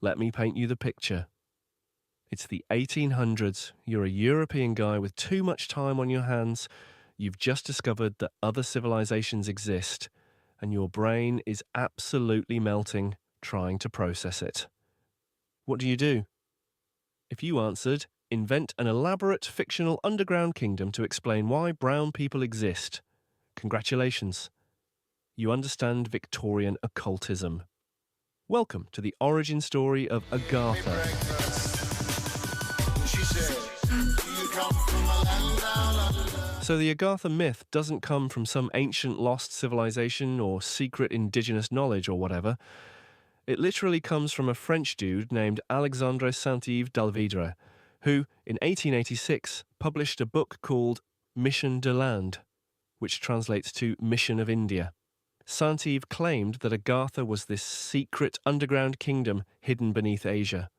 Let me paint you the picture. It's the 1800s. You're a European guy with too much time on your hands. You've just discovered that other civilizations exist, and your brain is absolutely melting trying to process it. What do? If you answered, invent an elaborate fictional underground kingdom to explain why brown people exist. Congratulations. You understand Victorian occultism. Welcome to the origin story of Agartha. So the Agartha myth doesn't come from some ancient lost civilization or secret indigenous knowledge or whatever. It literally comes from a French dude named Alexandre Saint-Yves d'Alvidre, who, in 1886, published a book called Mission de l'Inde, which translates to Mission of India. Saint-Yves claimed that Agartha was this secret underground kingdom hidden beneath Asia,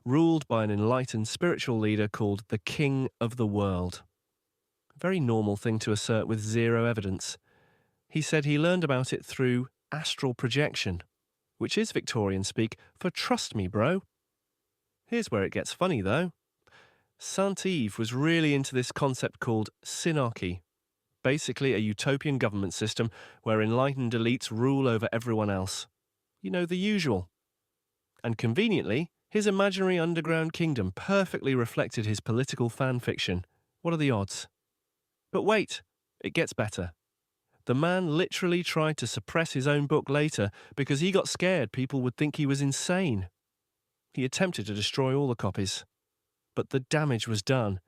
ruled by an enlightened spiritual leader called the King of the World. A very normal thing to assert with zero evidence. He said he learned about it through astral projection, which is Victorian speak for trust me, bro. Here's where it gets funny, though. Saint-Yves was really into this concept called synarchy, basically a utopian government system where enlightened elites rule over everyone else. You know, the usual. And conveniently, his imaginary underground kingdom perfectly reflected his political fan fiction. What are the odds? But wait, it gets better. The man literally tried to suppress his own book later because he got scared people would think he was insane. He attempted to destroy all the copies. But the damage was done.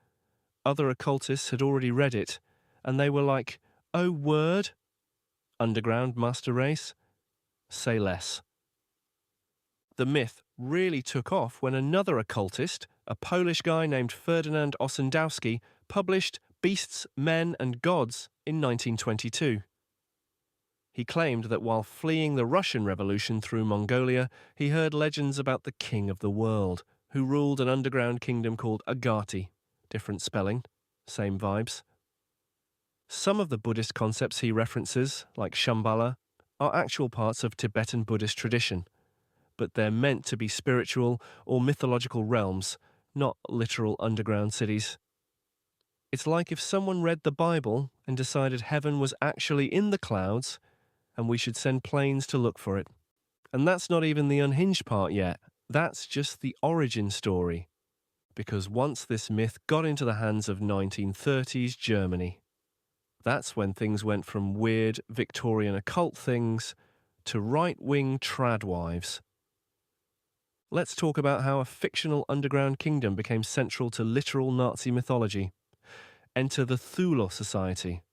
Other occultists had already read it, and they were like, "Oh, word? Underground master race? Say less." The myth really took off when another occultist, a Polish guy named Ferdynand Ossendowski, published Beasts, Men and Gods in 1922. He claimed that while fleeing the Russian Revolution through Mongolia, he heard legends about the King of the World, who ruled an underground kingdom called Agartha. Different spelling, same vibes. Some of the Buddhist concepts he references, like Shambhala, are actual parts of Tibetan Buddhist tradition, but they're meant to be spiritual or mythological realms, not literal underground cities. It's like if someone read the Bible and decided heaven was actually in the clouds and we should send planes to look for it. And that's not even the unhinged part yet. That's just the origin story. Because once this myth got into the hands of 1930s Germany, that's when things went from weird Victorian occult things to right-wing tradwives. Let's talk about how a fictional underground kingdom became central to literal Nazi mythology. Enter the Thule Society.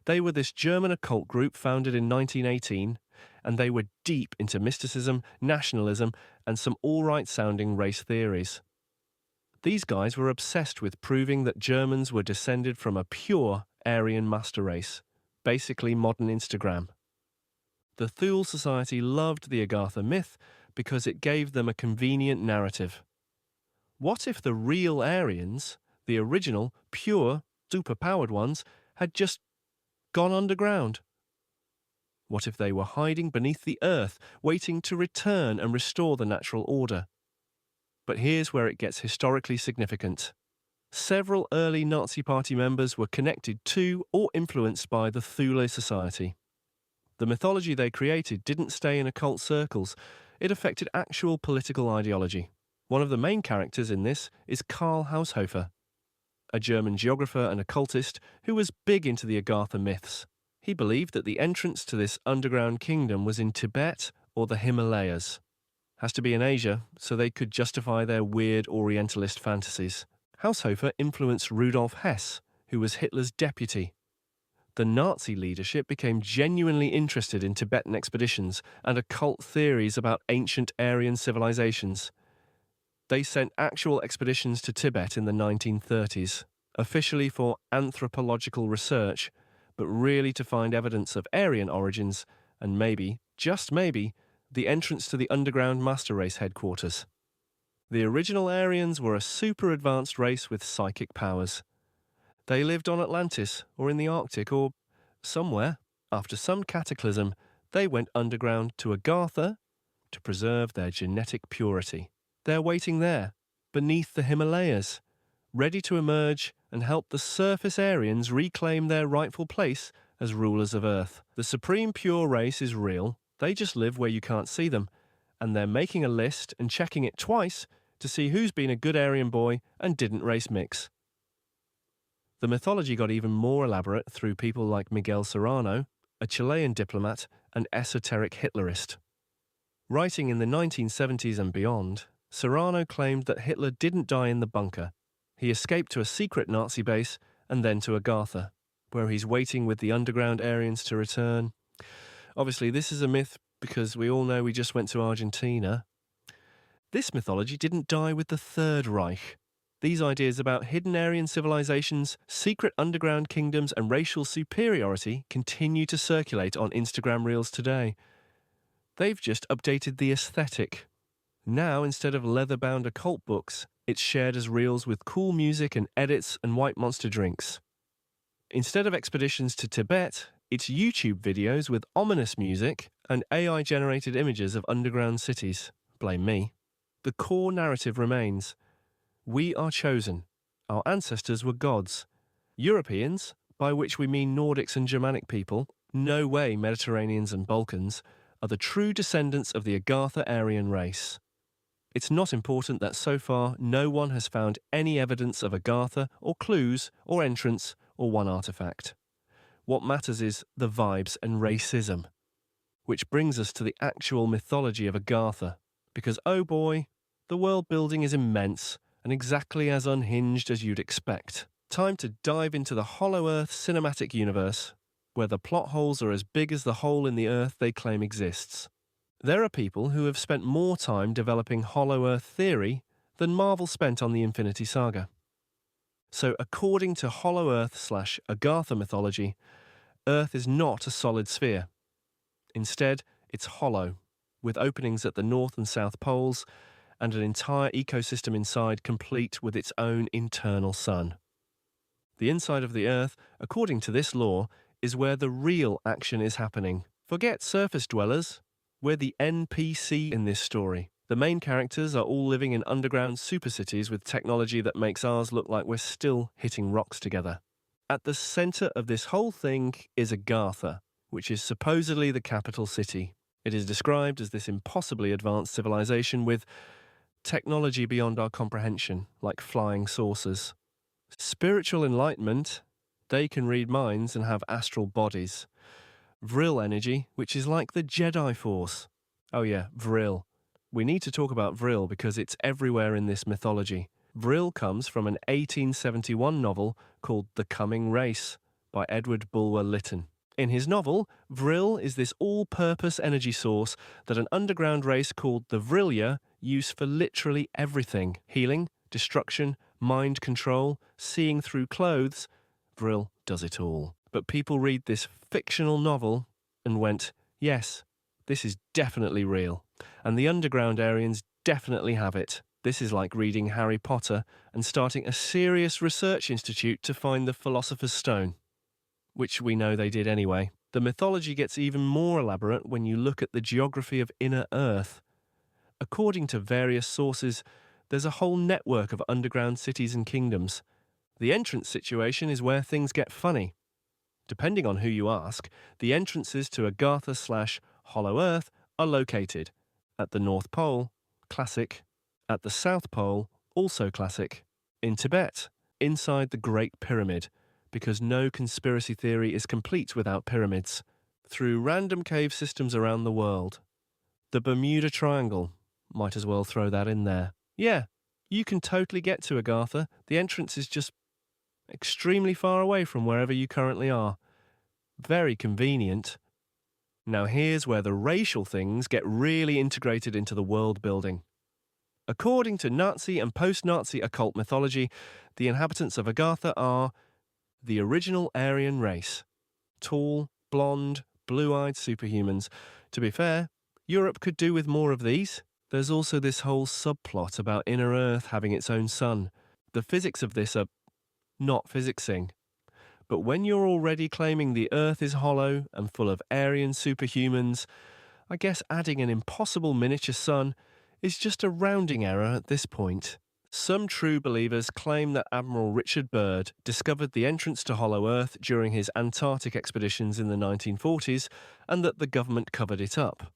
They were this German occult group founded in 1918, and they were deep into mysticism, nationalism, and some all-right-sounding race theories. These guys were obsessed with proving that Germans were descended from a pure Aryan master race, basically modern Instagram. The Thule Society loved the Agartha myth because it gave them a convenient narrative. What if the real Aryans, the original, pure, superpowered ones, had just gone underground? What if they were hiding beneath the earth, waiting to return and restore the natural order? But here's where it gets historically significant. Several early Nazi Party members were connected to or influenced by the Thule Society. The mythology they created didn't stay in occult circles. It affected actual political ideology. One of the main characters in this is Karl Haushofer, a German geographer and occultist who was big into the Agartha myths. He believed that the entrance to this underground kingdom was in Tibet or the Himalayas. Has to be in Asia, so they could justify their weird Orientalist fantasies. Haushofer influenced Rudolf Hess, who was Hitler's deputy. The Nazi leadership became genuinely interested in Tibetan expeditions and occult theories about ancient Aryan civilizations. They sent actual expeditions to Tibet in the 1930s, officially for anthropological research, but really to find evidence of Aryan origins and maybe, just maybe, the entrance to the underground master race headquarters. The original Aryans were a super advanced race with psychic powers. They lived on Atlantis or in the Arctic or somewhere. After some cataclysm, they went underground to Agartha, to preserve their genetic purity. They're waiting there, beneath the Himalayas, ready to emerge and help the surface Aryans reclaim their rightful place as rulers of Earth. The supreme pure race is real, they just live where you can't see them, and they're making a list and checking it twice to see who's been a good Aryan boy and didn't race mix. The mythology got even more elaborate through people like Miguel Serrano, a Chilean diplomat and esoteric Hitlerist. Writing in the 1970s and beyond, Serrano claimed that Hitler didn't die in the bunker. He escaped to a secret Nazi base and then to Agartha, where he's waiting with the underground Aryans to return. Obviously, this is a myth because we all know we just went to Argentina. This mythology didn't die with the Third Reich. These ideas about hidden Aryan civilizations, secret underground kingdoms, and racial superiority continue to circulate on Instagram Reels today. They've just updated the aesthetic. Now, instead of leather-bound occult books, it's shared as reels with cool music and edits and white monster drinks. Instead of expeditions to Tibet, it's YouTube videos with ominous music and AI-generated images of underground cities. Blame me. The core narrative remains. We are chosen. Our ancestors were gods. Europeans, by which we mean Nordics and Germanic people, no way Mediterraneans and Balkans, are the true descendants of the Agartha Aryan race. It's not important that so far no one has found any evidence of Agartha or clues or entrance or one artifact. What matters is the vibes and racism. Which brings us to the actual mythology of Agartha, because oh boy, the world building is immense and exactly as unhinged as you'd expect. Time to dive into the Hollow Earth cinematic universe, where the plot holes are as big as the hole in the earth they claim exists. There are people who have spent more time developing Hollow Earth theory than Marvel spent on the Infinity Saga. So according to Hollow Earth/Agartha mythology, Earth is not a solid sphere. Instead, it's hollow, with openings at the North and South poles, and an entire ecosystem inside complete with its own internal sun. The inside of the Earth, according to this lore, is where the real action is happening. Forget surface dwellers. We're the NPC in this story. The main characters are all living in underground supercities with technology that makes ours look like we're still hitting rocks together. At the center of this whole thing is Agartha, which is supposedly the capital city. It is described as this impossibly advanced civilization with technology beyond our comprehension, like flying saucers. Spiritual enlightenment, they can read minds and have astral bodies. Vril energy, which is like the Jedi Force. Oh yeah, Vril. We need to talk about Vril because it's everywhere in this mythology. Vril comes from an 1871 novel called The Coming Race by Edward Bulwer Lytton. In his novel, Vril is this all-purpose energy source that an underground race called the Vrilia use for literally everything. Healing, destruction, mind control, seeing through clothes. Vril does it all. But people read this fictional novel and went, yes, this is definitely real. And the underground Aryans definitely have it. This is like reading Harry Potter and starting a serious research institute to find the Philosopher's Stone. Which we know they did anyway. The mythology gets even more elaborate when you look at the geography of inner Earth. According to various sources, there's a whole network of underground cities and kingdoms. The entrance situation is where things get funny. Depending on who you ask, the entrances to Agartha/Hollow Earth are located at the North Pole, classic, at the South Pole, also classic, in Tibet, inside the Great Pyramid, because no conspiracy theory is complete without pyramids, through random cave systems around the world. The Bermuda Triangle, might as well throw that in there. Yeah, you can totally get to Agartha. The entrance is just extremely far away from wherever you currently are. Very convenient. Now here's where the racial things get really integrated into the world building. According to Nazi and post-Nazi occult mythology, the inhabitants of Agartha are the original Aryan race. Tall, blonde, blue-eyed superhumans. To be fair, Europe could do with more of these. There's also this whole subplot about inner Earth having its own sun. The physics of this are not physicsing. But when you're already claiming the Earth is hollow and full of Aryan superhumans, I guess adding an impossible miniature sun is just a rounding error at this point. Some true believers claim that Admiral Richard Byrd discovered the entrance to Hollow Earth during his Antarctic expeditions in the 1940s and that the government covered it up.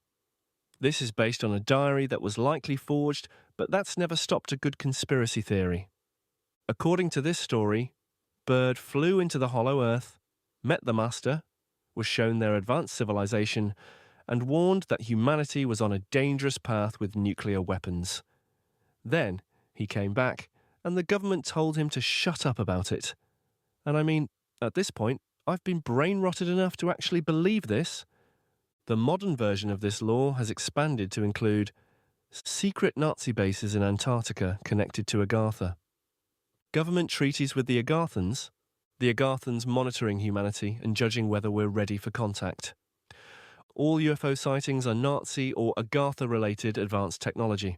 This is based on a diary that was likely forged, but that's never stopped a good conspiracy theory. According to this story, Byrd flew into the Hollow Earth, met the Master, was shown their advanced civilization, and warned that humanity was on a dangerous path with nuclear weapons. Then he came back, and the government told him to shut up about it. And I mean, at this point, I've been brain-rotted enough to actually believe this. The modern version of this lore has expanded to include secret Nazi bases in Antarctica connected to Agartha, government treaties with the Agarthans monitoring humanity and judging whether we're ready for contact. All UFO sightings are Nazi or Agartha-related advanced technology.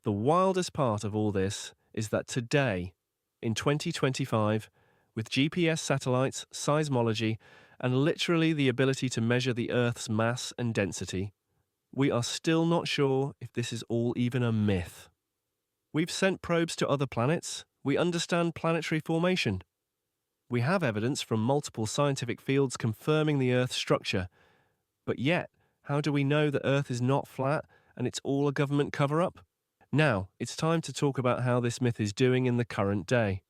The wildest part of all this is that today, in 2025, with GPS satellites, seismology, and literally the ability to measure the Earth's mass and density, we are still not sure if this is all even a myth. We've sent probes to other planets. We understand planetary formation. We have evidence from multiple scientific fields confirming the Earth's structure. But yet, how do we know that Earth is not flat and it's all a government cover-up? Now, it's time to talk about how this myth is doing in the current day.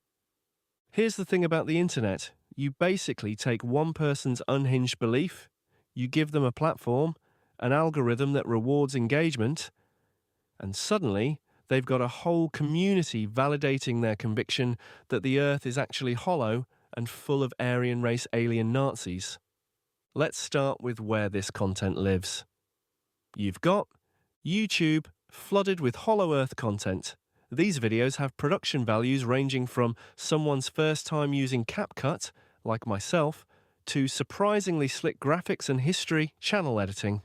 Here's the thing about the internet. You basically take one person's unhinged belief, you give them a platform, an algorithm that rewards engagement, and suddenly they've got a whole community validating their conviction that the Earth is actually hollow and full of Aryan race alien Nazis. Let's start with where this content lives. You've got YouTube flooded with Hollow Earth content. These videos have production values ranging from someone's first time using CapCut, like myself, to surprisingly slick graphics and history channel editing.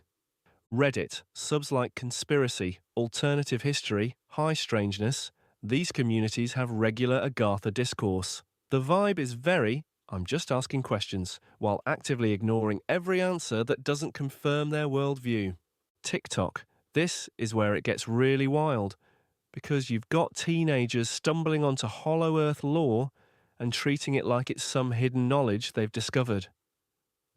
Reddit, subs like Conspiracy, Alternative History, High Strangeness, these communities have regular Agartha discourse. The vibe is very, I'm just asking questions, while actively ignoring every answer that doesn't confirm their worldview. TikTok, this is where it gets really wild, because you've got teenagers stumbling onto Hollow Earth lore and treating it like it's some hidden knowledge they've discovered.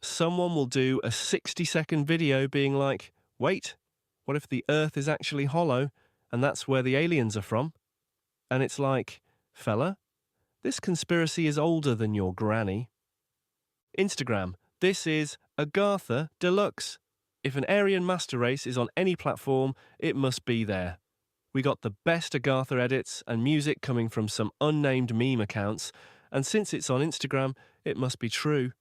Someone will do a 60-second video being like, wait, what if the Earth is actually hollow and that's where the aliens are from? And it's like, fella, this conspiracy is older than your granny. Instagram, this is Agartha Deluxe. If an Aryan master race is on any platform, it must be there. We got the best Agartha edits and music coming from some unnamed meme accounts, and since it's on Instagram, it must be true.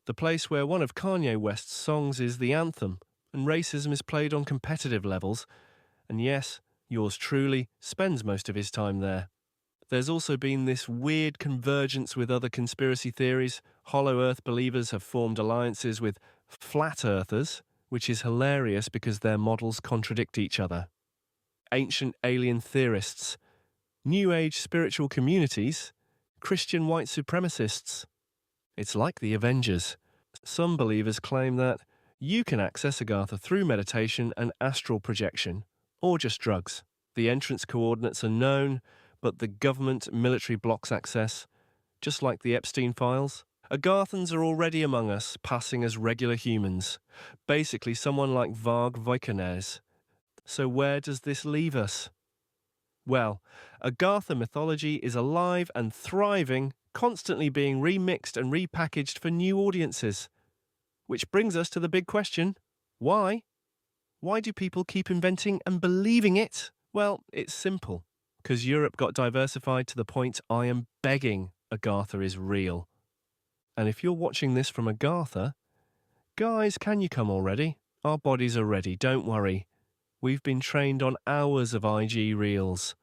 The place where one of Kanye West's songs is the anthem, and racism is played on competitive levels. And yes, yours truly spends most of his time there. There's also been this weird convergence with other conspiracy theories. Hollow Earth believers have formed alliances with flat earthers, which is hilarious because their models contradict each other. Ancient alien theorists, New Age spiritual communities, Christian white supremacists. It's like the Avengers. Some believers claim that you can access Agartha through meditation and astral projection, or just drugs. The entrance coordinates are known, but the government military blocks access, just like the Epstein files. Agarthans are already among us, passing as regular humans. Basically someone like Varg Vikernes. So where does this leave us? Well, Agartha mythology is alive and thriving, constantly being remixed and repackaged for new audiences. Which brings us to the big question, why? Why do people keep inventing and believing it? Well, it's simple. Because Europe got diversified to the point I am begging Agartha is real. And if you're watching this from Agartha, guys, can you come already? Our bodies are ready, don't worry. We've been trained on hours of IG reels.